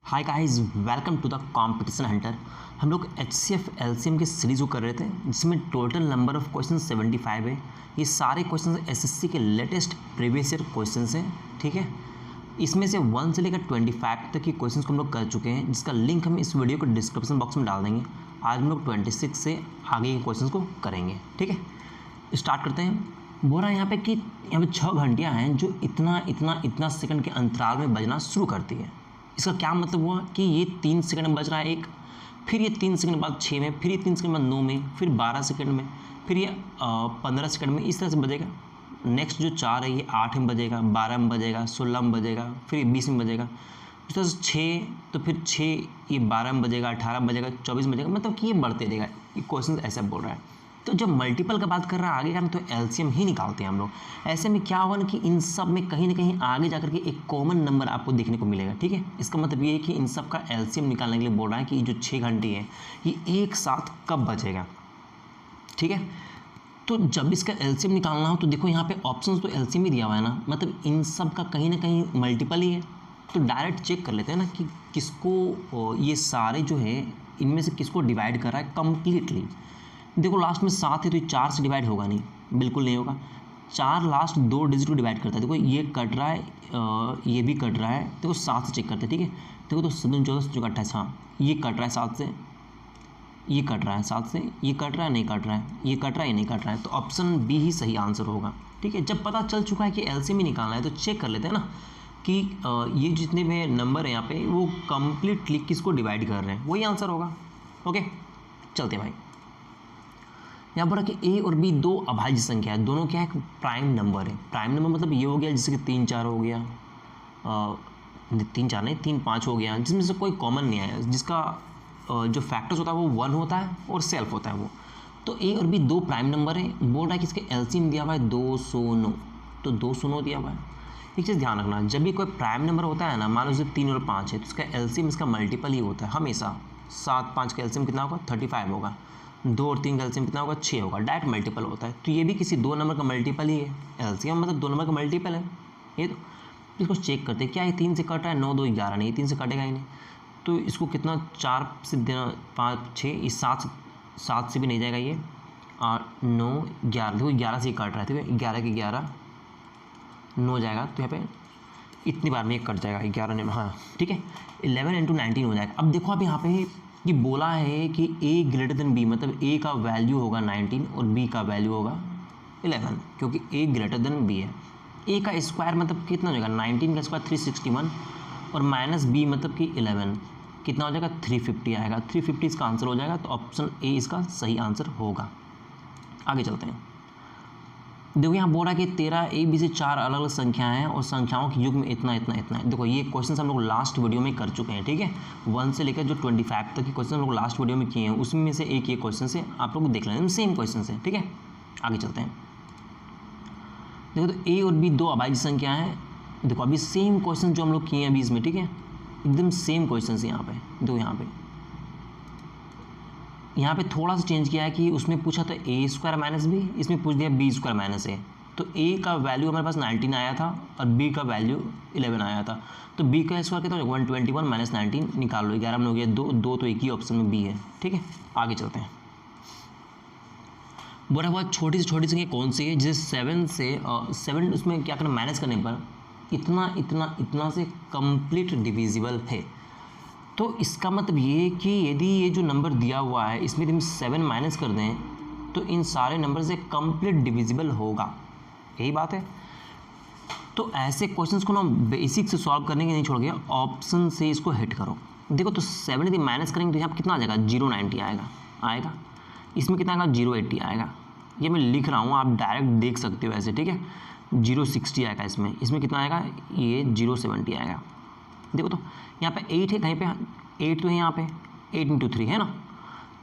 Hi guys, welcome to the competition hunter. हम लोग HCF LCM की सीरीज़ को कर रहे थे जिसमें टोटल नंबर ऑफ क्वेश्चन 75 है। ये सारे क्वेश्चन SSC के लेटेस्ट प्रीवियस ईयर क्वेश्चन हैं, ठीक है। इसमें से 1 से लेकर 25 तक के क्वेश्चन को हम लोग कर चुके हैं, जिसका लिंक हम इस वीडियो को डिस्क्रिप्शन बॉक्स में डाल देंगे। आज हम लोग 26 से आगे के क्वेश्चन को करेंगे, ठीक है। स्टार्ट करते हैं। बोल रहा है यहाँ पे कि यहाँ पे 6 घंटियाँ हैं जो इतना सेकंड के अंतराल में बजना शुरू करती है। इसका क्या मतलब हुआ कि ये 3 सेकंड में बज रहा है एक, फिर ये 3 सेकंड बाद 6 में, फिर ये 3 सेकंड बाद 9 में, फिर 12 सेकंड में, फिर ये 15 सेकंड में, इस तरह से बजेगा। नेक्स्ट जो 4 है ये 8 में बजेगा, 12 में बजेगा, 16 में बजेगा, फिर 20 में बजेगा। इस तरह से 6 तो फिर 6 ये 12 में बजेगा, 18 में बजेगा, 24 में बजेगा, मतलब कि ये बढ़ते रहेगा। ये क्वेश्चन ऐसा बोल रहा है। तो जब मल्टीपल का बात कर रहा है आगे का तो LCM ही निकालते हैं हम लोग। ऐसे में क्या होगा ना कि इन सब में कहीं ना कहीं आगे जाकर के एक कॉमन नंबर आपको देखने को मिलेगा, ठीक है। इसका मतलब ये है कि इन सब का LCM निकालने के लिए बोल रहा है कि जो 6 घंटे है ये एक साथ कब बचेगा, ठीक है। तो जब इसका LCM निकालना हो तो देखो यहाँ पे ऑप्शन तो LCM ही दिया हुआ है ना, मतलब इन सब का कहीं ना कहीं मल्टीपल ही है। तो डायरेक्ट चेक कर लेते हैं ना कि किसको ये सारे जो है इनमें से किसको डिवाइड कर रहा है कम्प्लीटली। देखो लास्ट में 7 है तो ये 4 से डिवाइड होगा नहीं, बिल्कुल नहीं होगा। 4 लास्ट 2 डिजिट को डिवाइड करता है। देखो ये कट रहा है, ये भी कट रहा है। देखो 7 से चेक करते हैं, ठीक है। देखो तो 7 14 जो 28, हाँ ये कट रहा है 7 से, ये कट रहा है 7 से, ये कट रहा है नहीं कट रहा है, ये कट रहा है ये नहीं कट रहा है। तो ऑप्शन बी ही सही आंसर होगा, ठीक है। जब पता चल चुका है कि LCM ही निकालना है तो चेक कर लेते हैं ना कि ये जितने भी नंबर हैं यहाँ पे वो कम्प्लीटली किसको डिवाइड कर रहे हैं, वही आंसर होगा। ओके चलते हैं भाई। यहाँ पर कि A और B दो अभाज्य संख्या है, दोनों क्या है, प्राइम नंबर है। प्राइम नंबर मतलब ये हो गया जैसे कि 3 4 हो गया, 3 4 नहीं 3 5 हो गया, जिसमें से कोई कॉमन नहीं आया, जिसका जो फैक्टर्स होता है वो 1 होता है और सेल्फ होता है वो। तो A और B दो प्राइम नंबर है। बोल रहा है कि इसके LCM दिया हुआ है 209, तो 209 दिया हुआ है। एक चीज़ ध्यान रखना, जब भी कोई प्राइम नंबर होता है ना, मान लो जैसे 3 और 5 है तो इसका LCM इसका मल्टीपल ही होता है हमेशा। 7 5 का LCM कितना होगा, 35 होगा। 2 और 3 का LCM कितना होगा, 6 होगा। डायरेक्ट मल्टीपल होता है। तो ये भी किसी 2 नंबर का मल्टीपल ही है। LCM मतलब 2 नंबर का मल्टीपल है ये। तो इसको चेक करते हैं, क्या ये 3 से कट रहा है, 9 2 11 नहीं, 3 से कटेगा ही नहीं। तो इसको कितना 4 से देना, 5 6, इस 7 से भी नहीं जाएगा ये, और 9 11, देखो 11 से कट रहा है, ठीक है। 11 के 11 9 जाएगा, तो यहाँ पे इतनी बार में ये कट जाएगा 11 ने, हाँ ठीक है। 11 × 19 हो जाएगा। अब देखो अब यहाँ पे कि बोला है कि A ग्रेटर देन B, मतलब A का वैल्यू होगा 19 और B का वैल्यू होगा 11, क्योंकि A ग्रेटर देन B है। A का स्क्वायर मतलब कितना हो जाएगा, 19 का स्क्वायर 361, और माइनस B मतलब कि 11 कितना हो जाएगा, 350 आएगा। 350 इसका आंसर हो जाएगा। तो ऑप्शन A इसका सही आंसर होगा। आगे चलते हैं। देखो यहाँ बोल रहा है कि 13 A B से 4 अलग अलग संख्याएं हैं और संख्याओं के युग में इतना इतना इतना है। देखो ये क्वेश्चन हम लोग लास्ट वीडियो में कर चुके हैं, ठीक है। 1 से लेकर जो 25 तक के क्वेश्चन हम लोग लास्ट वीडियो में किए हैं, उसमें से एक ये क्वेश्चन से आप लोग देख लेंगे, सेम क्वेश्चन है, ठीक है। आगे चलते हैं। देखो तो A और B दो अभाज्य संख्या हैं। देखो अभी सेम क्वेश्चन जो हम लोग किए हैं अभी इसमें, ठीक है, एकदम सेम क्वेश्चन है यहाँ पे। दो यहाँ पे थोड़ा सा चेंज किया है कि उसमें पूछा था A² - B, इसमें पूछ दिया B² - A। तो A का वैल्यू हमारे पास 19 आया था और B का वैल्यू 11 आया था। तो B का स्क्वायर कितना हो जाएगा, 121 - 19 निकाल लो, 11 में हो गया 2 तो एक ही ऑप्शन में B है, ठीक है। आगे चलते हैं। बोला हुआ छोटी से छोटी संख्या कौन सी है जिसे 7 उसमें क्या करना, माइनस करने पर इतना से कंप्लीट डिविजिबल है। तो इसका मतलब ये कि यदि ये जो नंबर दिया हुआ है इसमें हम 7 माइनस कर दें तो इन सारे नंबर से कंप्लीट डिविजिबल होगा, यही बात है। तो ऐसे क्वेश्चंस को ना बेसिक से सॉल्व करने के नहीं छोड़ के ऑप्शन से इसको हिट करो। देखो तो 7 यदि माइनस करेंगे तो यहाँ पर कितना आ जाएगा, 090 आएगा। इसमें कितना आएगा, 080 आएगा। ये मैं लिख रहा हूँ, आप डायरेक्ट देख सकते हो ऐसे, ठीक है। 060 आएगा इसमें कितना आएगा, ये 070 आएगा। देखो तो यहाँ पे 8 है, कहीं पे 8 तो है यहाँ पे, 8 × 3 है ना।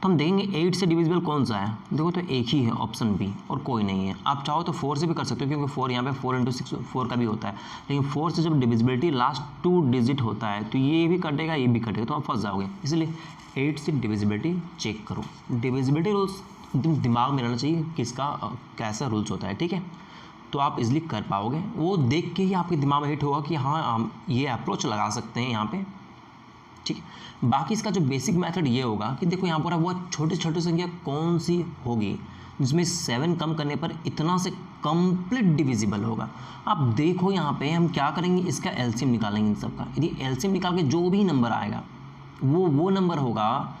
तो हम देखेंगे 8 से डिविजिबल कौन सा है। देखो तो एक ही है, ऑप्शन बी, और कोई नहीं है। आप चाहो तो 4 से भी कर सकते हो, क्योंकि 4 यहाँ पे 4 × 6 4 का भी होता है। लेकिन 4 से जब डिविजिबिलिटी लास्ट 2 डिजिट होता है तो ये भी कटेगा ये भी कटेगा, तो आप फंस जाओगे। इसलिए 8 से डिविजिबिलिटी चेक करो। डिविजिबिलिटी रूल्स एकदम दिमाग में रहना चाहिए किसका कैसा रूल्स होता है, ठीक है। तो आप इजीली कर पाओगे। वो देख के ही आपके दिमाग में हिट होगा कि हाँ हम ये अप्रोच लगा सकते हैं यहाँ पे। ठीक है। बाकी इसका जो बेसिक मेथड ये होगा कि देखो यहाँ पर वो छोटी छोटी संख्या कौन सी होगी जिसमें 7 कम करने पर इतना से कंप्लीट डिविजिबल होगा। आप देखो यहाँ पे हम क्या करेंगे, इसका एलसीएम निकालेंगे इन सबका। यदि एलसीएम निकाल के जो भी नंबर आएगा वो नंबर होगा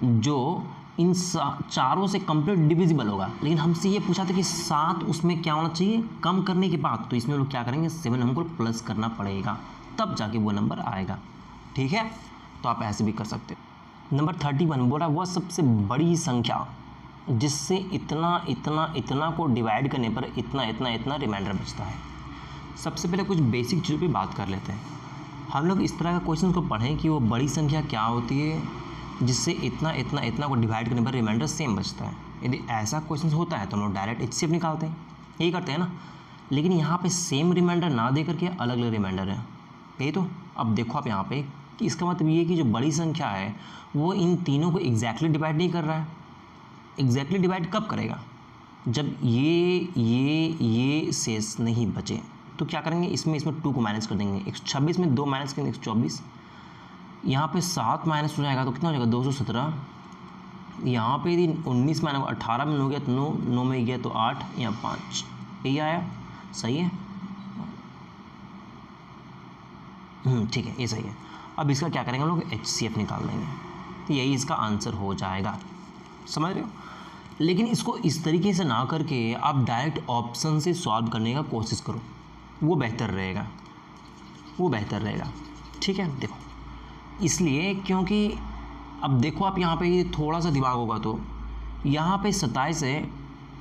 जो इन चारों से कंप्लीट डिविजिबल होगा। लेकिन हमसे ये पूछा था कि 7 उसमें क्या होना चाहिए कम करने के बाद, तो इसमें लोग क्या करेंगे 7 हमको प्लस करना पड़ेगा, तब जाके वो नंबर आएगा। ठीक है, तो आप ऐसे भी कर सकते हो। नंबर 31 बोला वह सबसे बड़ी संख्या जिससे इतना इतना इतना को डिवाइड करने पर इतना इतना इतना रिमाइंडर बचता है। सबसे पहले कुछ बेसिक चीज़ों पे बात कर लेते हैं। हम लोग इस तरह का क्वेश्चन को पढ़ें कि वो बड़ी संख्या क्या होती है जिससे इतना इतना इतना को डिवाइड करने पर रिमाइंडर सेम बचता है। यदि ऐसा क्वेश्चन होता है तो हम लोग डायरेक्ट एचसीएफ निकालते हैं, यही करते हैं ना। लेकिन यहाँ पे सेम रिमाइंडर ना दे करके अलग अलग रिमाइंडर है, यही तो। अब देखो आप यहाँ पे कि इसका मतलब ये कि जो बड़ी संख्या है वो इन तीनों को एग्जैक्टली डिवाइड नहीं कर रहा है। एग्जैक्टली डिवाइड कब करेगा, जब ये शेष नहीं बचे। तो क्या करेंगे, इसमें 2 को माइनस कर देंगे। 126 में 2 माइनस करेंगे 124। यहाँ पे 7 माइनस हो जाएगा तो कितना हो जाएगा 217। यहाँ पे यदि 19 माइनस 18 में हो गया तो 9 में गया तो 8, यहाँ 5, यही आया। सही है, ठीक है, ये सही है। अब इसका क्या करेंगे हम लोग एचसीएफ निकाल देंगे, तो यही इसका आंसर हो जाएगा। समझ रहे हो। लेकिन इसको इस तरीके से ना करके आप डायरेक्ट ऑप्शन से सॉल्व करने का कोशिश करो, वो बेहतर रहेगा, वो बेहतर रहेगा। ठीक है, देखो इसलिए क्योंकि अब देखो आप यहाँ पे थोड़ा सा दिमाग होगा तो यहाँ पे 27 है,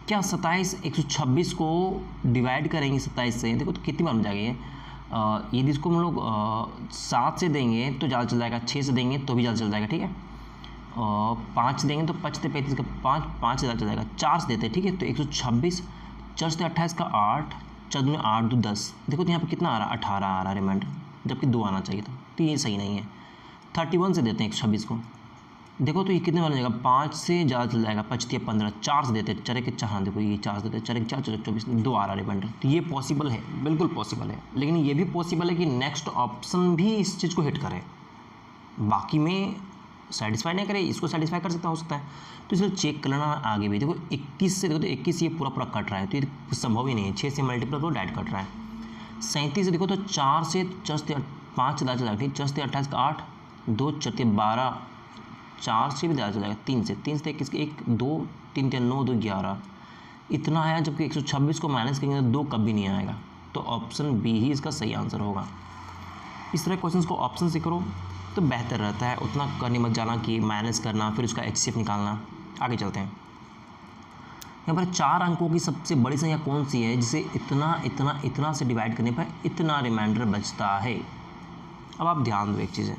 क्या 27 126 को डिवाइड करेंगे 27 से, देखो तो कितनी बार बन जाएगा ये। यदि इसको हम लोग 7 से देंगे तो ज़्यादा चल जाएगा, 6 से देंगे तो भी ज़्यादा चल जाएगा। ठीक है, 5 से देंगे तो 5 35 का 5 से ज़्यादा चल जाएगा। 4 से देते हैं, ठीक है, तो 126, 4 से 28 का 8, 4 में 8 2 10। देखो तो यहाँ पे कितना आ रहा है 18 आ रहा है रिमाइंडर, जबकि 2 आना चाहिए था, तो ये सही नहीं है। 31 से देते हैं 126 को, देखो तो ये कितने बन जाएगा 5 से ज़्यादा चल जाएगा, 5 15। 4 से देते हैं, 4 के 4, देखो ये 4 से देते हैं, 4 के 4 24, 2 आ रहा है रिमाइंडर। तो ये पॉसिबल है, बिल्कुल पॉसिबल है। लेकिन ये भी पॉसिबल है कि नेक्स्ट ऑप्शन भी इस चीज़ को हिट करे, बाकी में सेटिस्फाई नहीं करे, इसको सेटिस्फाई कर सकता हो सकता है। तो इसलिए चेक कर लेना आगे भी। देखो 21 से, देखो तो 21 ये पूरा कट रहा है, तो ये संभव ही नहीं है। 6 से मल्टीप्लाई तो डायरेक्ट कट रहा है। 37 से देखो तो 4 से 5 से ज़्यादा चला, ठीक, 4 से 28 का 8, 2 4 12, 4 से भी ज़्यादा चल जाएगा, 3 से 21 के 1 2 3 3 9 2 11 इतना आया, जबकि 126 को माइनस करेंगे तो 2 कभी नहीं आएगा। तो ऑप्शन बी ही इसका सही आंसर होगा। इस तरह क्वेश्चन को ऑप्शन से करो तो बेहतर रहता है, उतना करने मत जाना कि माइनस करना फिर उसका एचसीएफ निकालना। आगे चलते हैं। यहाँ पर 4 अंकों की सबसे बड़ी संख्या कौन सी है जिसे इतना इतना इतना से डिवाइड करने पर इतना रिमाइंडर बचता है। अब आप ध्यान दो एक चीज़ है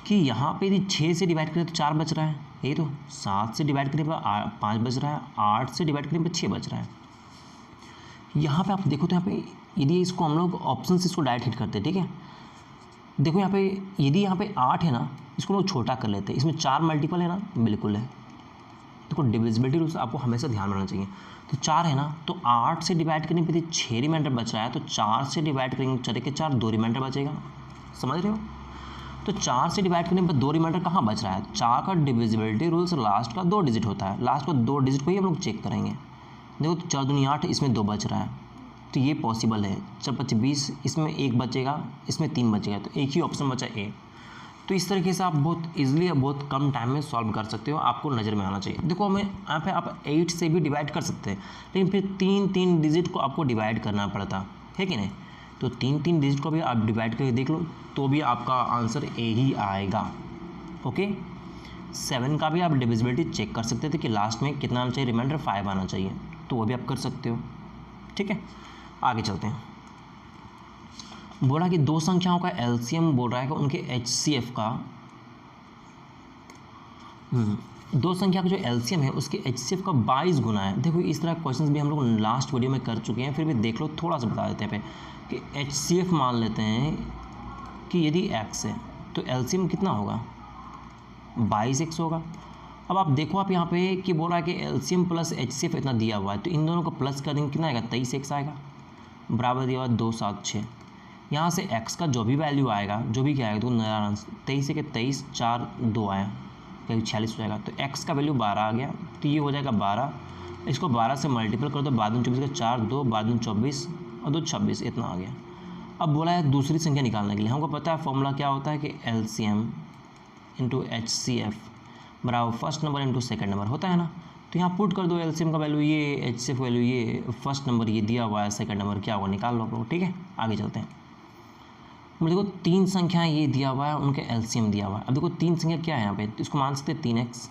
कि यहाँ पे यदि 6 से डिवाइड करें तो 4 बच रहा है, यही तो। 7 से डिवाइड करने पर 5 बच रहा है, 8 से डिवाइड करने पर 6 बच रहा है। यहाँ पे आप देखो तो यहाँ पे यदि इसको हम लोग ऑप्शन से इसको डायरेक्ट हिट करते हैं, ठीक है। देखो यहाँ पे यदि यहाँ पे 8 है ना, इसको लोग छोटा कर लेते हैं, इसमें 4 मल्टीपल है ना, बिल्कुल है। देखो डिविजिबिलिटी रूल्स आपको हमेशा ध्यान रखना चाहिए। तो 4 है ना, तो 8 से डिवाइड करने पर 6 रिमाइंडर बच रहा है, तो 4 से डिवाइड करेंगे 4 के 4 2 रिमाइंडर बचेगा। समझ रहे हो। तो 4 से डिवाइड करने पर 2 रिमाइंडर कहाँ बच रहा है। 4 का डिविजिबिलिटी रूल्स लास्ट का 2 डिजिट होता है, लास्ट का 2 डिजिट को ही हम लोग चेक करेंगे। देखो तो 4 दूनी 8, इसमें 2 बच रहा है, तो ये पॉसिबल है। 4 5 20, इसमें 1 बचेगा, इसमें 3 बचेगा, तो एक ही ऑप्शन बचा ए। तो इस तरीके से आप बहुत ईजिली बहुत कम टाइम में सॉल्व कर सकते हो, आपको नज़र में आना चाहिए। देखो हमें यहाँ पे आप 8 से भी डिवाइड कर सकते हैं, लेकिन फिर 3 डिजिट को आपको डिवाइड करना पड़ता है कि नहीं। तो 3 डिजिट को भी आप डिवाइड करके देख लो तो भी आपका आंसर ए ही आएगा। ओके, 7 का भी आप डिविजिबिलिटी चेक कर सकते थे कि लास्ट में कितना आना चाहिए, रिमाइंडर 5 आना चाहिए, तो वो भी आप कर सकते हो। ठीक है, आगे चलते हैं। बोला कि 2 संख्याओं का एलसीएम बोल रहा है कि उनके एचसीएफ का 2 संख्या का जो एलसीएम है उसके एचसीएफ का 22 गुना है। देखो इस तरह क्वेश्चंस भी हम लोग लास्ट वीडियो में कर चुके हैं, फिर भी देख लो, थोड़ा सा बता देते हैं पे कि एचसीएफ मान लेते हैं कि यदि x है तो एलसीएम कितना होगा 22x होगा। अब आप देखो आप यहाँ पे कि बोल रहा है कि एलसीएम प्लस एचसीएफ इतना दिया हुआ है, तो इन दोनों को प्लस कर देंगे, कितना आएगा 23x आएगा, बराबर दिया हुआ 2 7 6। यहाँ से x का जो भी वैल्यू आएगा, जो भी क्या आएगा, तो 23 से 23 4 2 आया, करीब 46 हो जाएगा। तो x का वैल्यू 12 आ गया, तो ये हो जाएगा 12। इसको 12 से मल्टीपल कर दो, 12 24 का 4 2 12 24 और 2 26, इतना आ गया। अब बोला है दूसरी संख्या निकालने के लिए, हमको पता है फॉर्मूला क्या होता है कि LCM इंटू HCF बराबर first number into second number होता है ना। तो यहाँ पुट कर दो LCM का वैल्यू ये, HCF वैल्यू ये, फर्स्ट नंबर ये दिया हुआ है, सेकंड नंबर क्या होगा निकाल लो आप लोग, ठीक है। आगे चलते हैं। देखो 3 संख्या ये दिया हुआ है, उनके LCM दिया हुआ है। अब देखो 3 संख्या क्या है यहाँ पे, इसको मान सकते हैं 3x,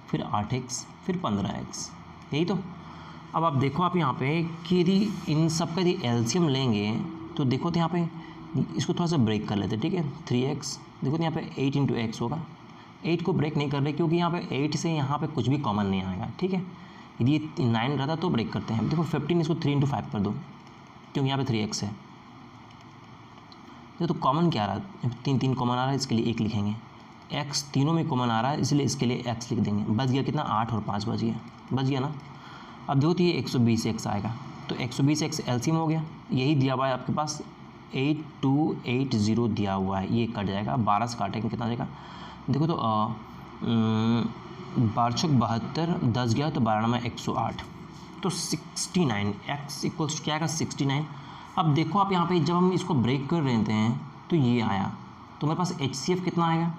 फिर 8x, फिर 15x, यही तो। अब आप देखो आप यहाँ पे कि यदि इन सब का यदि LCM लेंगे तो देखो तो यहाँ पे इसको थोड़ा सा ब्रेक कर लेते हैं, ठीक है। 3x, देखो तो यहाँ पे 8 इंटू एक्स होगा। 8 को ब्रेक नहीं कर रहे क्योंकि यहाँ पे 8 से यहाँ पे कुछ भी कॉमन नहीं आएगा, ठीक है। यदि ये 9 रहता तो ब्रेक करते हैं। देखो 15, इसको 3 इंटू 5 कर दो क्योंकि यहाँ पे 3x है। तो कॉमन क्या आ रहा है, 3 कॉमन आ रहा है, इसके लिए 1 लिखेंगे। x तीनों में कॉमन आ रहा है इसलिए इसके लिए x लिख देंगे। बच गया कितना, 8 और 5 बच गया ना। अब देखो तो ये 120x आएगा, तो 120x LCM हो गया। यही दिया हुआ है आपके पास 8280 दिया हुआ है, ये कट जाएगा, 12 से काटेंगे कितना जाएगा। देखो तो 1272, 10 गया तो 12 में 108, तो 69, x इक्वल्स क्या आएगा 69। अब देखो आप यहाँ पे जब हम इसको ब्रेक कर रहे थे तो ये आया, तो मेरे पास HCF कितना आएगा।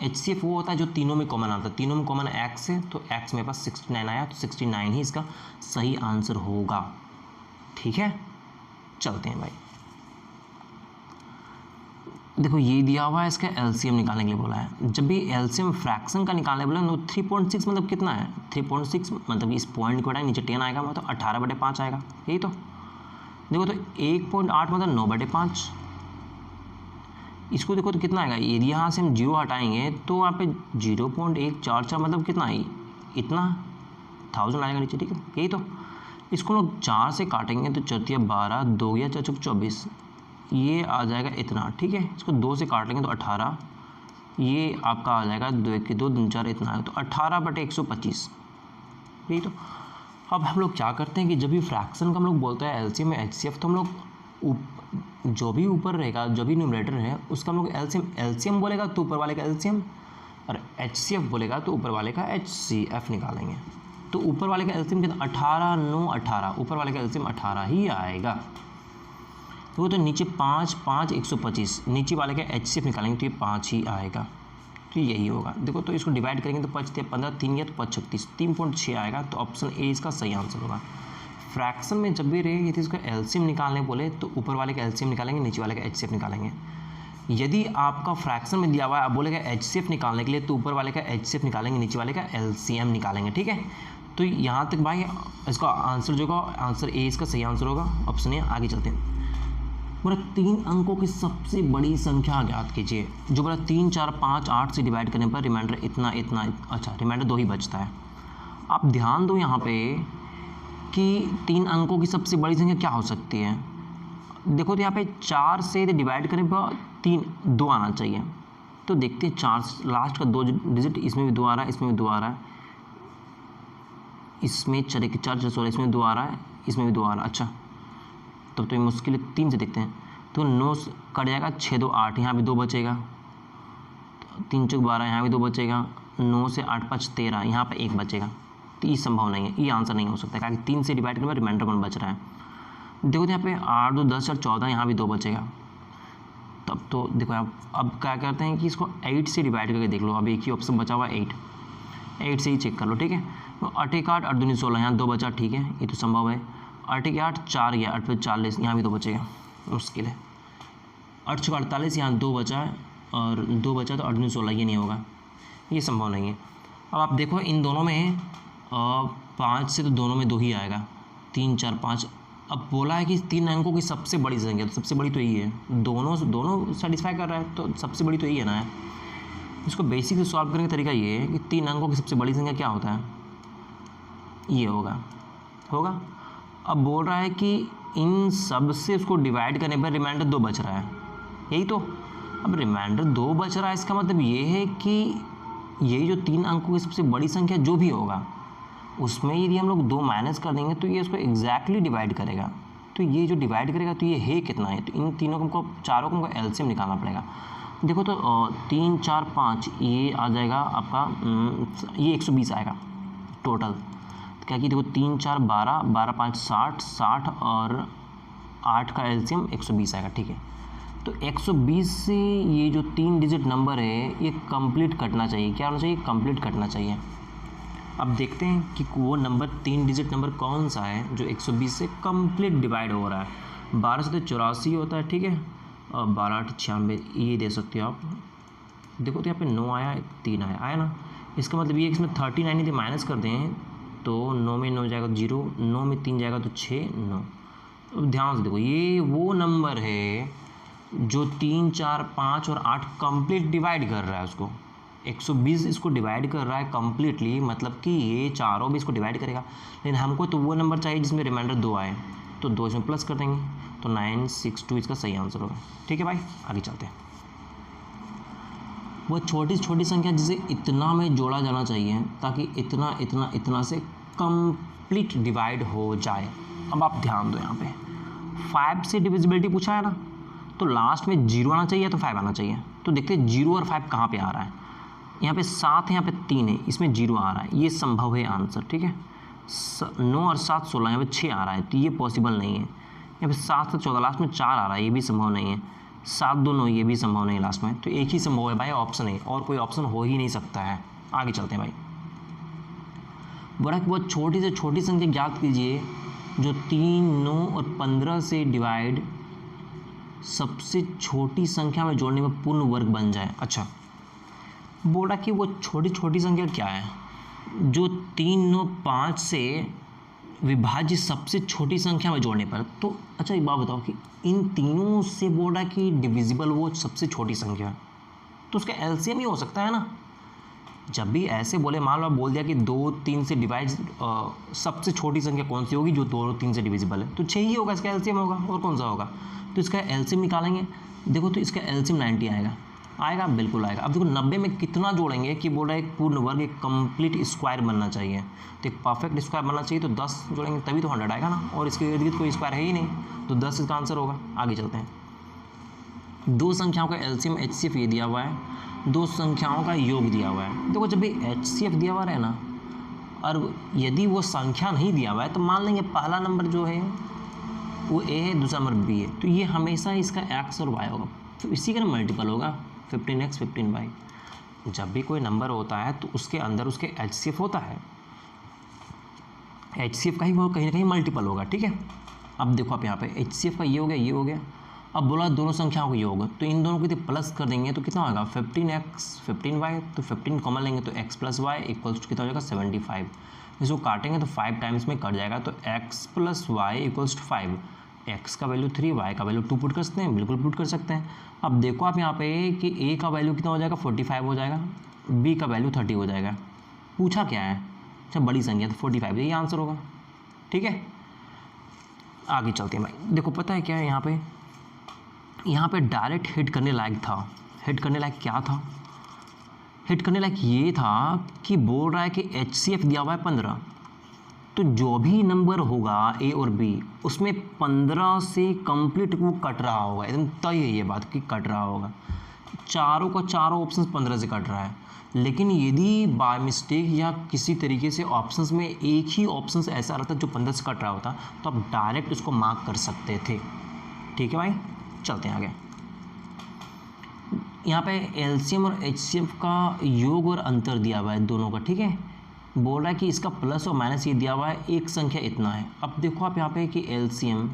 HCF वो होता है जो तीनों में कॉमन आता है, तीनों में कॉमन x है, तो x मेरे पास 69 आया, तो 69 ही इसका सही आंसर होगा, ठीक है। चलते हैं भाई। देखो ये दिया हुआ है, इसका LCM निकालने के लिए बोला है। जब भी LCM फ्रैक्शन का निकालने बोला तो 3.6 मतलब कितना है, 3.6 मतलब इस पॉइंट को हटाएं, नीचे 10 आएगा, मतलब 18/5 आएगा, यही तो। देखो तो 1.8 मतलब 9/5। इसको देखो तो कितना आएगा, यदि यहाँ से हम 0 हटाएंगे तो यहाँ पे 0.144 मतलब कितना है, इतना 1000 आएगा नीचे, ठीक है, यही तो। इसको लोग 4 से काटेंगे तो 4 12, 2 गया 4 24, ये आ जाएगा इतना, ठीक है। इसको 2 से काट लेंगे तो 18, ये आपका आ जाएगा 2 1 2 3 4 इतना है, तो 18/125, यही तो। अब हम लोग क्या करते हैं कि जब भी फ्रैक्शन का हम लोग बोलते हैं LCM में HCF, तो हम लोग जो भी ऊपर रहेगा, जो भी न्यूमरेटर है उसका हम लोग LCM बोलेगा तो ऊपर वाले का LCM, और HCF बोलेगा तो ऊपर वाले का HCF निकालेंगे। तो ऊपर वाले का LCM कितना, 18 9 18, ऊपर वाले का LCM 18 ही आएगा। वो तो नीचे 5 5 125, नीचे वाले का HCF निकालेंगे तो ये 5 ही आएगा, तो यही होगा। देखो तो इसको डिवाइड करेंगे तो 5 15, 3 गया तो 5 36, 3.6 आएगा, तो ऑप्शन ए इसका सही आंसर होगा। फ्रैक्शन में जब भी रहे यदि इसका LCM निकालने बोले तो ऊपर वाले का LCM निकालेंगे, नीचे वाले का HCF निकालेंगे। यदि आपका फ्रैक्शन में दिया हुआ है, आप बोलेगा HCF निकालने के लिए, तो ऊपर वाले का HCF निकालेंगे, नीचे वाले का LCM निकालेंगे, ठीक है। तो यहाँ तक भाई इसका आंसर जो होगा, आंसर ए इसका सही आंसर होगा, ऑप्शन ए। आगे चलते हैं। बोला 3 अंकों की सबसे बड़ी संख्या ज्ञात कीजिए। जो बोला 3 4 5 8 से डिवाइड करने पर रिमाइंडर इतना इतना, अच्छा रिमाइंडर 2 ही बचता है। आप ध्यान दो यहाँ पे कि 3 अंकों की सबसे बड़ी संख्या क्या हो सकती है। देखो तो यहाँ पे 4 से डिवाइड करने पर 2 आना चाहिए, तो देखते हैं 4 लास्ट का 2 डिजिट, इसमें भी 2 आ रहा है, इसमें भी 2 आ रहा है, इसमें 4 4 16, इसमें 2 आ रहा है, इसमें भी 2 आ रहा है। अच्छा तो ये मुश्किल है, 3 से देखते हैं। तो 9 कट जाएगा, 6 2 8, यहाँ भी 2 बचेगा, 3 4 12, यहाँ भी 2 बचेगा, 9 से 8 5 13, यहाँ पे 1 बचेगा, तो ये संभव नहीं है, ये आंसर नहीं हो सकता, क्योंकि 3 से डिवाइड करने में रिमाइंडर 1 बच रहा है। देखो तो यहाँ पे 8 2 10 4 14, यहाँ भी 2 बचेगा। तब तो देखो आप अब क्या करते हैं कि इसको 8 से डिवाइड करके देख लो। अब एक ही ऑप्शन बचा हुआ है 8 से ही चेक कर लो, ठीक है। तो 8 1 8 8 2 16, यहाँ 2 बचा, ठीक है, ये तो संभव है। 8 1 8 4 गया, 8 40, यहाँ भी 2 बचेगा, मुश्किल है। 8 6 48, यहाँ 2 बचा है, और 2 बचा तो 8 2 16, ये नहीं होगा, ये संभव नहीं है। अब आप देखो इन दोनों में 5 से तो दोनों में 2 ही आएगा, 3 4 5। अब बोला है कि 3 अंकों की सबसे बड़ी संख्या, तो सबसे बड़ी तो यही है, दोनों सेटिस्फाई कर रहा है, तो सबसे बड़ी तो यही है ना। इसको बेसिक से सॉल्व करने का तरीका ये है कि 3 अंकों की सबसे बड़ी संख्या क्या होता है, ये होगा। अब बोल रहा है कि इन सब से उसको डिवाइड करने पर रिमाइंडर 2 बच रहा है, यही तो। अब रिमाइंडर 2 बच रहा है, इसका मतलब ये है कि ये जो 3 अंकों की सबसे बड़ी संख्या जो भी होगा उसमें यदि हम लोग 2 माइनस कर देंगे तो ये उसको एग्जैक्टली डिवाइड करेगा, तो ये जो डिवाइड करेगा तो ये है कितना है, तो इन तीनों को हमको चारों को हमको एलसीएम निकालना पड़ेगा। देखो तो 3 4 5 ये आ जाएगा आपका ये 120 आएगा टोटल। तो क्या कि देखो 3 4 12 12 5 60 60 और 8 का एलसीएम 120 आएगा। ठीक है, तो 120 से ये जो 3 डिजिट नंबर है ये कंप्लीट कटना चाहिए। क्या होना चाहिए, कंप्लीट कटना चाहिए। अब देखते हैं कि वो नंबर 3 डिजिट नंबर कौन सा है जो 120 से कंप्लीट डिवाइड हो रहा है। 12 से तो 84 होता है, ठीक है, और 12 8 96 ये दे सकते हो आप। देखो तो यहाँ पे 9 आया, 3 आया ना, इसका मतलब ये इसमें 39 यदि माइनस कर दें तो 9 में 9 जाएगा 0, 9 में 3 जाएगा तो 6 9। अब ध्यान से देखो ये वो नंबर है जो 3 4 5 और 8 कंप्लीट डिवाइड कर रहा है उसको। 120 इसको डिवाइड कर रहा है कम्प्लीटली, मतलब कि ये चारों भी इसको डिवाइड करेगा। लेकिन हमको तो वो नंबर चाहिए जिसमें रिमाइंडर 2 आए, तो 2 इसमें प्लस कर देंगे, तो 962 इसका सही आंसर होगा। ठीक है भाई, आगे चलते हैं। वो छोटी छोटी संख्या जिसे इतना में जोड़ा जाना चाहिए ताकि इतना इतना इतना से कंप्लीट डिवाइड हो जाए। अब आप ध्यान दो, यहाँ पे 5 से डिविजिबिलिटी पूछा है ना, तो लास्ट में 0 आना चाहिए तो 5 आना चाहिए। तो देखते हैं 0 और 5 कहाँ पे आ रहा है। यहाँ पे 7 है, यहाँ पे 3 है, इसमें 0 आ रहा है, ये संभव है आंसर। ठीक है, 9 और 7 16, यहाँ पे 6 आ रहा है, तो ये पॉसिबल नहीं है। यहाँ पे 7 से 14 लास्ट में 4 आ रहा है, ये भी संभव नहीं है। 7 2 9 ये भी संभव नहीं लास्ट में, तो एक ही संभव है भाई, ऑप्शन है, और कोई ऑप्शन हो ही नहीं सकता है। आगे चलते हैं भाई। बोला कि बहुत छोटी से छोटी संख्या ज्ञात कीजिए जो 3 9 और 15 से डिवाइड सबसे छोटी संख्या में जोड़ने में पूर्ण वर्ग बन जाए। अच्छा, बोला कि वो छोटी छोटी संख्या क्या है जो 3 9 5 से विभाज्य सबसे छोटी संख्या में जोड़ने पर। तो अच्छा एक बात बताओ कि इन तीनों से बोला कि डिविजिबल वो सबसे छोटी संख्या, तो उसका एलसीएम ही हो सकता है ना। जब भी ऐसे बोले, मान लो बोल दिया कि 2 3 से डिवाइड सबसे छोटी संख्या कौन सी होगी जो 2 और 3 से डिविजिबल है, तो 6 ही होगा इसका एलसीएम होगा, और कौन सा होगा। तो इसका एलसीएम निकालेंगे, देखो तो इसका एलसीएम 90 आएगा, बिल्कुल आएगा। अब देखो 90 में कितना जोड़ेंगे कि बोल रहा है एक पूर्ण वर्ग, एक कंप्लीट स्क्वायर बनना चाहिए, तो एक परफेक्ट स्क्वायर बनना चाहिए, तो 10 जोड़ेंगे तभी तो 100 आएगा ना, और इसके इर्द गिर्द कोई स्क्वायर है ही नहीं, तो 10 इसका आंसर होगा। आगे चलते हैं। 2 संख्याओं का एलसीएम एचसीएफ ये दिया हुआ है, 2 संख्याओं का योग दिया हुआ है। देखो जब भी एचसीएफ दिया हुआ है ना, और यदि वो संख्या नहीं दिया हुआ है तो मान लेंगे पहला नंबर जो है वो ए है, दूसरा नंबर बी है, तो ये हमेशा इसका एक्स और वाई होगा, तो इसी का मल्टीपल होगा 15x 15y। जब भी कोई नंबर होता है तो उसके अंदर उसके एचसीएफ होता है, एचसीएफ का ही वो कहीं ना कहीं मल्टीपल होगा। ठीक है, अब देखो आप यहाँ पे एचसीएफ का ये हो गया, ये हो गया। अब बोला दोनों संख्याओं का योग, तो इन दोनों को यदि प्लस कर देंगे तो कितना होगा 15x 15y, तो 15 कॉमन लेंगे तो x + y इक्वल्स टू कितना हो जाएगा 75। इसको काटेंगे तो 5 टाइम्स में कट जाएगा, तो x + y equals to 5। x का वैल्यू 3, y का वैल्यू 2 पुट कर सकते हैं, बिल्कुल पुट कर सकते हैं। अब देखो आप यहाँ पे कि a का वैल्यू कितना हो जाएगा 45 हो जाएगा, b का वैल्यू 30 हो जाएगा। पूछा क्या है, अच्छा बड़ी संख्या, तो 45 यही आंसर होगा। ठीक है, आगे चलते हैं भाई। देखो पता है क्या है, यहाँ पे डायरेक्ट हिट करने लायक था। हिट करने लायक क्या था, हिट करने लायक ये था कि बोल रहा है कि एचसीएफ दिया हुआ है 15, तो जो भी नंबर होगा ए और बी उसमें 15 से कंप्लीट वो कट रहा होगा, एकदम तय है ये बात कि कट रहा होगा। चारों का चारों ऑप्शंस 15 से कट रहा है, लेकिन यदि बाय मिस्टेक या किसी तरीके से ऑप्शंस में एक ही ऑप्शंस ऐसा रहता जो 15 से कट रहा होता तो आप डायरेक्ट उसको मार्क कर सकते थे। ठीक है भाई, चलते हैं आगे। यहाँ पे एलसीएम और एचसीएफ का योग और अंतर दिया हुआ है दोनों का। ठीक है, बोल रहा है कि इसका प्लस और माइनस ये दिया हुआ है, एक संख्या इतना है। अब देखो आप यहाँ पे कि एलसीएम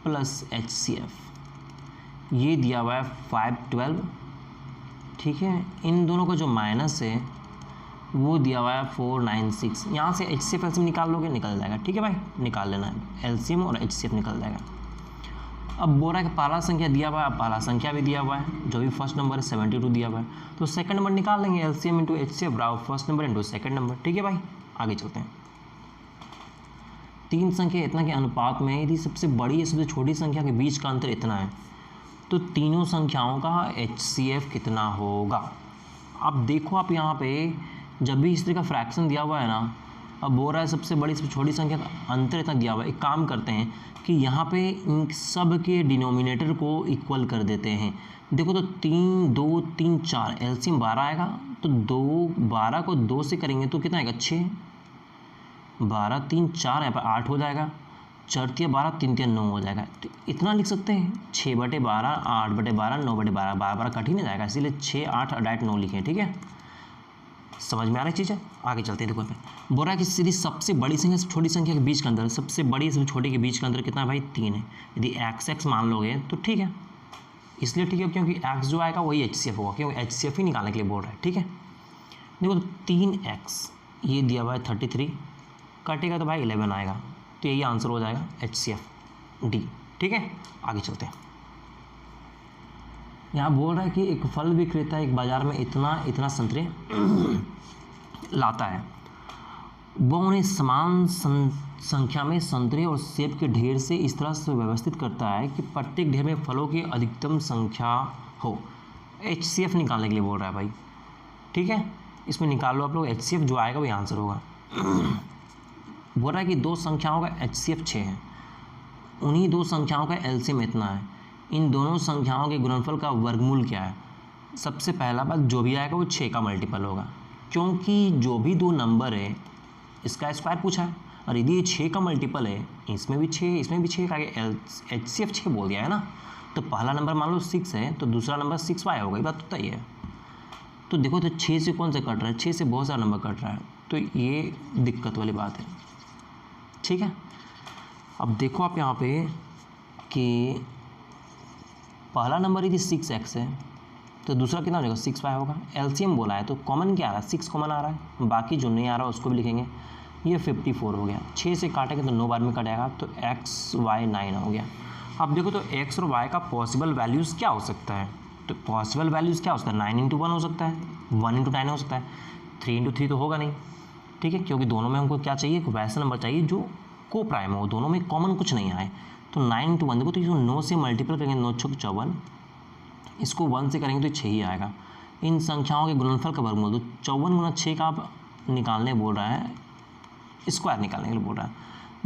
प्लस एचसीएफ ये दिया हुआ है 512। ठीक है, इन दोनों का जो माइनस है वो दिया हुआ है 496। यहाँ से एचसीएफ एलसीएम निकाल लोगे, निकल जाएगा। ठीक है भाई, निकाल लेना है, एलसीएम और एचसीएफ निकल जाएगा। अब बोल रहा है कि पहला संख्या दिया हुआ है, अब पहला संख्या भी दिया हुआ है, जो भी फर्स्ट नंबर है 72 दिया हुआ है, तो सेकंड नंबर निकाल लेंगे, एलसीएम इंटू एचसीएफ बराबर first number into second number. ठीक है भाई, आगे चलते हैं। 3 संख्या इतना के अनुपात में यदि सबसे बड़ी या सबसे छोटी संख्या के बीच का अंतर इतना है तो तीनों संख्याओं का एचसीएफ कितना होगा। अब देखो आप यहाँ पे जब भी इस तरह का फ्रैक्शन दिया हुआ है ना, अब बोल रहा है सबसे बड़ी सबसे छोटी संख्या का अंतर इतना दिया हुआ है। एक काम करते हैं कि यहाँ पे इन सब के डिनोमिनेटर को इक्वल कर देते हैं। देखो तो 3 2 3 4 एलसीएम 12 आएगा, तो 12 को 2 से करेंगे तो कितना आएगा 6, 12 3 4 यहाँ पर 8 हो जाएगा, 4 12 3 9 हो जाएगा। तो इतना लिख सकते हैं 6/12 8/12 9/12 12 कठिन हो जाएगा, इसीलिए 6 8 8 9 लिखें। ठीक है, समझ में आ रही चीज़ है। आगे चलते हैं। देखो यहाँ पे बोल रहा है कि सीधी सबसे बड़ी संख्या से छोटी संख्या के बीच का अंतर, सबसे बड़ी सबसे छोटी के बीच का अंतर कितना है भाई 3 है। यदि x मान लोगे तो ठीक है, इसलिए ठीक है क्योंकि x जो आएगा वही HCF होगा, क्योंकि HCF ही निकालने के लिए बोल रहा है। ठीक है, देखो तो 3x ये दिया हुआ है 33, कटेगा तो भाई 11 आएगा, तो यही आंसर हो जाएगा HCF D। ठीक है, आगे चलते हैं। यहाँ बोल रहा है कि एक फल विक्रेता एक बाजार में इतना संतरे लाता है, वो उन्हें समान संख्या में संतरे और सेब के ढेर से इस तरह से व्यवस्थित करता है कि प्रत्येक ढेर में फलों की अधिकतम संख्या हो। HCF निकालने के लिए बोल रहा है भाई। ठीक है, इसमें निकाल लो आप लोग, HCF जो आएगा वही आंसर होगा। बोल रहा है कि दो संख्याओं का HCF 6 है, उन्हीं दो संख्याओं का LCM इतना है, इन दोनों संख्याओं के गुणनफल का वर्गमूल क्या है। सबसे पहला बात, जो भी आएगा वो 6 का मल्टीपल होगा, क्योंकि जो भी दो नंबर है इसका स्क्वायर पूछा है, और यदि ये 6 का मल्टीपल है, इसमें भी 6 इसमें भी 6 का HCF 6 बोल दिया है ना। तो पहला नंबर मान लो 6 है, तो दूसरा नंबर 6y होगा, ये बात तो तय है। तो देखो तो 6 से कौन सा कट रहा है, 6 से बहुत सारा नंबर कट रहा है, तो ये दिक्कत वाली बात है। ठीक है, अब देखो आप यहाँ पे कि पहला नंबर यदि 6x है तो दूसरा कितना हो जाएगा 6y होगा। LCM बोला है तो कॉमन क्या आ रहा है, 6 कॉमन आ रहा है, बाकी जो नहीं आ रहा उसको भी लिखेंगे। ये 54 हो गया, 6 से काटेंगे तो 9 बार में कटेगा, तो x y 9 हो गया। अब देखो तो x और y का पॉसिबल वैल्यूज़ क्या हो सकता है, तो पॉसिबल वैल्यूज़ क्या हो सकता है, 9 × 1 हो सकता है, 1 × 9 हो सकता है, 3 × 3 तो होगा नहीं। ठीक है, क्योंकि दोनों में हमको क्या चाहिए, वैसा नंबर चाहिए जो को प्राइम हो, दोनों में कॉमन कुछ नहीं आए। तो 9 × 1 देखो तो इसको 9 से मल्टीपल करेंगे, 9 × 6 = 54, इसको 1 से करेंगे तो 6 ही आएगा। इन संख्याओं के गुणनफल का वर्गमूल, तो 54 × 6 का आप निकालने बोल रहा है, स्क्वायर निकालने के लिए बोल रहा है।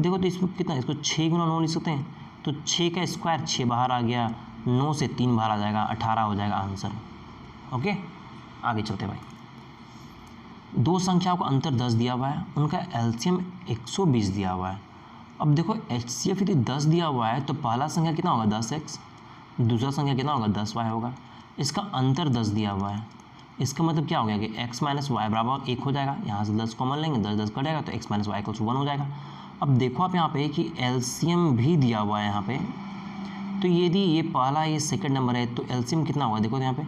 देखो तो इसमें कितना, इसको 6 × 9 लिख सकते हैं, तो 6 का स्क्वायर 6 बाहर आ गया, 9 से 3 बाहर आ जाएगा, 18 हो जाएगा आंसर। ओके, आगे चलते हैं भाई। दो संख्याओं का अंतर 10 दिया हुआ है, उनका LCM 120 दिया हुआ है। अब देखो HCF यदि 10 दिया हुआ है तो पहला संख्या कितना होगा 10x, दूसरा संख्या कितना होगा 10y होगा, इसका अंतर 10 दिया हुआ है। इसका मतलब क्या हो गया कि x - y बराबर 1 हो जाएगा, यहाँ से 10 कॉमन लेंगे, 10 10 कटेगा तो x - y = 1 हो जाएगा। अब देखो आप यहाँ पे कि LCM भी दिया हुआ है यहाँ पे, तो यदि ये पहला ये सेकंड नंबर है तो LCM कितना होगा, देखो यहाँ पे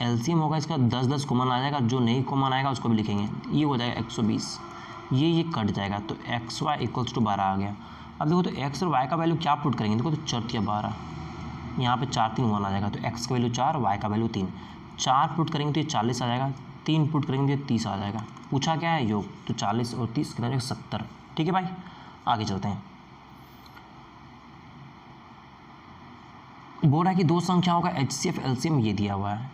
LCM होगा इसका 10 10 कॉमन आ जाएगा, जो नहीं कॉमन आएगा उसको भी लिखेंगे, ये हो जाएगा 120, ये कट जाएगा, तो xy = 12 आ गया। अब देखो तो x और y का वैल्यू क्या पुट करेंगे, देखो तो 4 × 12, यहाँ पे 4 3 1 आ जाएगा, तो x का वैल्यू 4, y का वैल्यू 3, 4 पुट करेंगे तो ये 40 आ जाएगा, 3 पुट करेंगे तो ये 30 आ जाएगा। पूछा क्या है योग, तो 40 और 30 कितना हो जाएगा 70। ठीक है भाई, आगे चलते हैं। बोल रहा है कि दो संख्याओं का HCF LCM ये दिया हुआ है,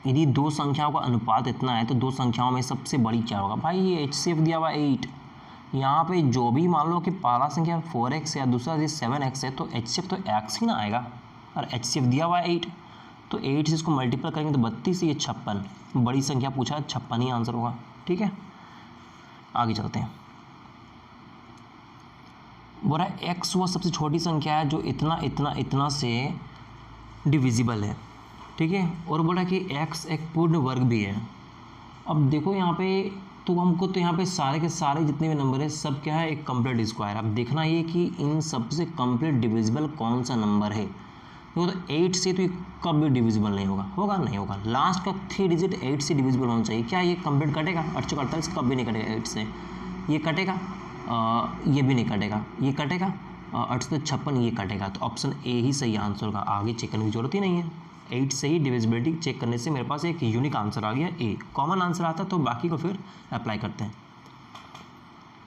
यदि दो संख्याओं का अनुपात इतना है तो दो संख्याओं में सबसे बड़ी क्या होगा। भाई ये HCF दिया हुआ है 8, यहाँ पे जो भी मान लो कि पहला संख्या 4x या दूसरा 7x है तो HCF तो x ही ना आएगा, और HCF दिया हुआ है 8, तो 8 से इसको मल्टीपल करेंगे तो 32, ये 56, बड़ी संख्या पूछा है 56 ही आंसर होगा। ठीक है, आगे चलते हैं। बोल रहा है x वो सबसे छोटी संख्या है जो इतना से डिविजिबल है। ठीक है, और बोला कि x एक पूर्ण वर्ग भी है। अब देखो यहाँ पे तो हमको तो यहाँ पे सारे के सारे जितने भी नंबर है सब क्या है, एक कंप्लीट स्क्वायर। अब देखना ये कि इन सबसे कंप्लीट डिविजिबल कौन सा नंबर है। देखो तो 8 से तो ये कभी डिविजिबल नहीं होगा, नहीं होगा। लास्ट का 3 डिजिट 8 से डिविजिबल होना चाहिए। क्या ये कंप्लीट कटेगा, 848 कभी नहीं कटेगा 8 से, ये कटेगा, ये भी नहीं कटेगा, ये कटेगा, 856 ये कटेगा। तो ऑप्शन ए ही सही आंसर होगा, आगे चेक करने की जरूरत ही नहीं है। 8 से ही डिविजिबिलिटी चेक करने से मेरे पास एक यूनिक आंसर आ गया, ए कॉमन आंसर आता तो बाकी को फिर अप्लाई करते हैं।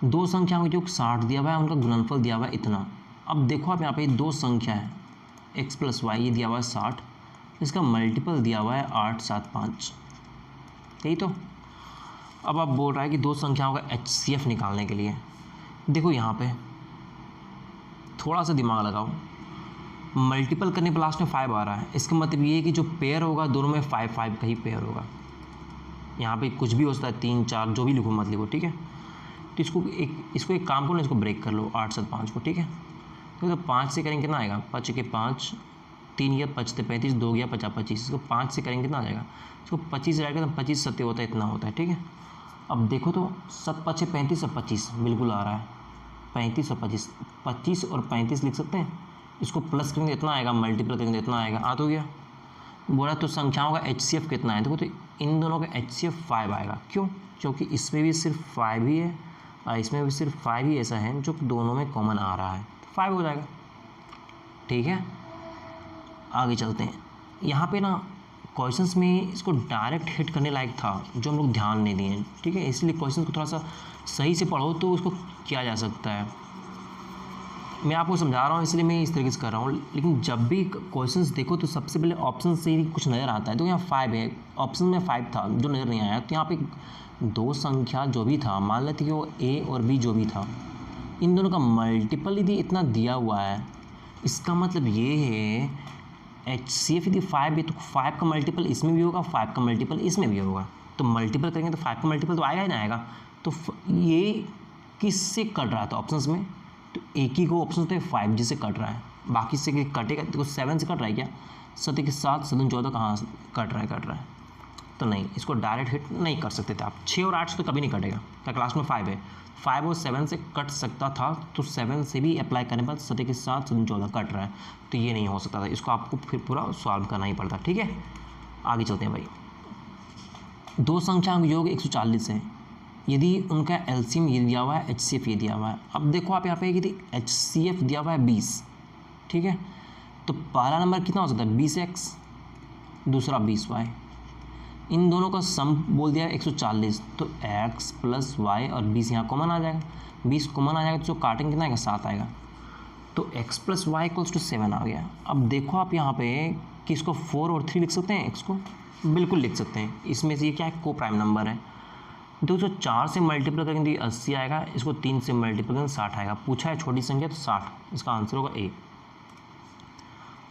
दो संख्याओं का योग 60 दिया हुआ है, उनका गुणनफल दिया हुआ है इतना। अब देखो आप यहाँ पे दो संख्या है x + y, ये दिया हुआ है 60, इसका मल्टीपल दिया हुआ है 8 7 5, यही तो। अब आप बोल रहा है कि दो संख्याओं का HCF निकालने के लिए, देखो यहाँ पे थोड़ा सा दिमाग लगाओ, मल्टीपल करने पर लास्ट में 5 आ रहा है, इसका मतलब ये है कि जो पेयर होगा दोनों में 5 5 का ही पेयर होगा। यहाँ पे कुछ भी हो सकता है, 3 4 जो भी लिखो मत लिखो, ठीक है। तो इसको एक काम करो ना, इसको ब्रेक कर लो 8 7 5 को, ठीक है। तो 5 से करेंगे कितना आएगा, 5 के 5, 3 गया 5 35, 2 गया 50 25, इसको 5 से करेंगे कितना आ जाएगा, इसको 25 रहेगा तो 25 7 होता है, इतना होता है, ठीक है। अब देखो तो 7 5 35 और 25 बिल्कुल आ रहा है, 35 और 25, 25 और 35 लिख सकते हैं। इसको प्लस करेंगे इतना आएगा, मल्टीप्लाई करेंगे इतना आएगा, आ तो गया। बोला तो संख्याओं का HCF कितना है, देखो तो इन दोनों का HCF 5 आएगा। क्यों? क्योंकि इसमें भी सिर्फ 5 ही है और इसमें भी सिर्फ 5 ही ऐसा है जो दोनों में कॉमन आ रहा है, तो 5 हो जाएगा, ठीक है। आगे चलते हैं। यहाँ पे ना क्वेश्चंस में इसको डायरेक्ट हिट करने लायक था जो हम लोग ध्यान नहीं दिए, ठीक है। इसलिए क्वेश्चन को थोड़ा सा सही से पढ़ो तो उसको किया जा सकता है। मैं आपको समझा रहा हूँ इसलिए मैं इस तरीके से कर रहा हूँ, लेकिन जब भी क्वेश्चंस देखो तो सबसे पहले ऑप्शन से ही कुछ नज़र आता है। तो यहाँ 5 है, ऑप्शन में 5 था जो नज़र नहीं आया, तो यहाँ पे दो संख्या जो भी था, मान लेते कि वो A और B जो भी था, इन दोनों का मल्टीपल यदि इतना दिया हुआ है, इसका मतलब ये है HCF यदि 5 है तो 5 का मल्टीपल इसमें भी होगा, 5 का मल्टीपल इसमें भी होगा, तो मल्टीपल करेंगे तो 5 का मल्टीपल तो आएगा ही ना आएगा। तो ये किससे कट रहा था ऑप्शंस में, तो एक ही को ऑप्शन थे 5 जिससे कट रहा है, बाकी से कटेगा। देखो 7 से कट रहा है क्या, 7 के 7 7 14 कहाँ कट रहा है, तो नहीं, इसको डायरेक्ट हिट नहीं कर सकते थे आप। 6 और 8 से तो कभी नहीं कटेगा, क्या क्लास में 5 है, 5 और 7 से कट सकता था, तो 7 से भी अप्लाई करने पर 7 के 7 7 14 कट रहा है, तो ये नहीं हो सकता था। इसको आपको फिर पूरा सॉल्व करना ही पड़ता, ठीक है। आगे चलते हैं भाई। दो संख्याओं का योग 140 है, यदि उनका LCM ये दिया हुआ है, HCF ये दिया हुआ है। अब देखो आप यहाँ पे यदि HCF दिया हुआ है 20, ठीक है, तो पहला नंबर कितना हो सकता है 20x, दूसरा 20y, इन दोनों का सम बोल दिया 140, तो x + y और 20 यहाँ कॉमन आ जाएगा, 20 कॉमन आ जाएगा तो जो काटेंगे कितना आएगा 7 आएगा, तो x + y = 7 आ गया। अब देखो आप यहाँ पे कि इसको 4 और 3 लिख सकते हैं, x को बिल्कुल लिख सकते हैं। इसमें से ये क्या है, को प्राइम नंबर है, तो जो 4 से मल्टीप्लाई करेंगे तो 80 आएगा, इसको 3 से मल्टीप्लाई करेंगे 60 आएगा। पूछा है छोटी संख्या तो 60, इसका आंसर होगा A।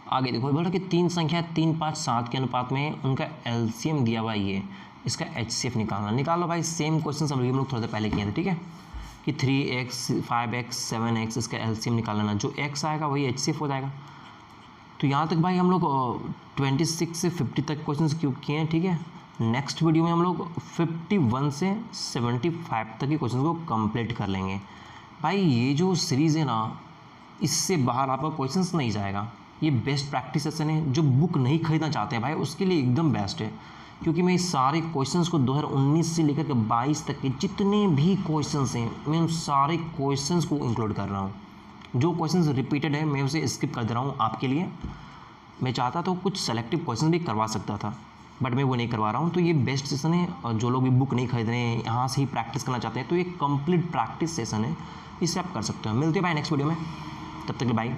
आगे देखो बोला कि 3 संख्या 3 5 7 के अनुपात में उनका LCM दिया हुआ ये, इसका HCF निकालो भाई। सेम क्वेश्चन हम लोग थोड़ा सा पहले किए थे, ठीक है, कि 3x 5x 7x इसका LCM निकालना, जो x आएगा वही HCF हो जाएगा। तो यहाँ तक भाई हम लोग 26 से 50 तक क्वेश्चन क्यों किए हैं, ठीक है। नेक्स्ट वीडियो में हम लोग 51 से 75 तक के क्वेश्चन को कंप्लीट कर लेंगे। भाई ये जो सीरीज़ है ना, इससे बाहर आपका क्वेश्चंस नहीं जाएगा। ये बेस्ट प्रैक्टिस सेशन है, जो बुक नहीं खरीदना चाहते हैं भाई उसके लिए एकदम बेस्ट है, क्योंकि मैं इस सारे क्वेश्चंस को 2019 से लेकर के 22 तक के जितने भी क्वेश्चंस हैं, मैं उन सारे क्वेश्चंस को इंक्लूड कर रहा हूँ। जो क्वेश्चंस रिपीटेड है मैं उसे स्किप कर दे रहा हूँ आपके लिए। मैं चाहता तो कुछ सेलेक्टिव क्वेश्चन भी करवा सकता था, बट मैं वो नहीं करवा रहा हूँ। तो ये बेस्ट सेशन है, और जो लोग भी बुक नहीं खरीद रहे हैं, यहाँ से ही प्रैक्टिस करना चाहते हैं, तो ये कंप्लीट प्रैक्टिस सेशन है, इससे आप कर सकते हो। मिलते हैं भाई नेक्स्ट वीडियो में, तब तक के बाय।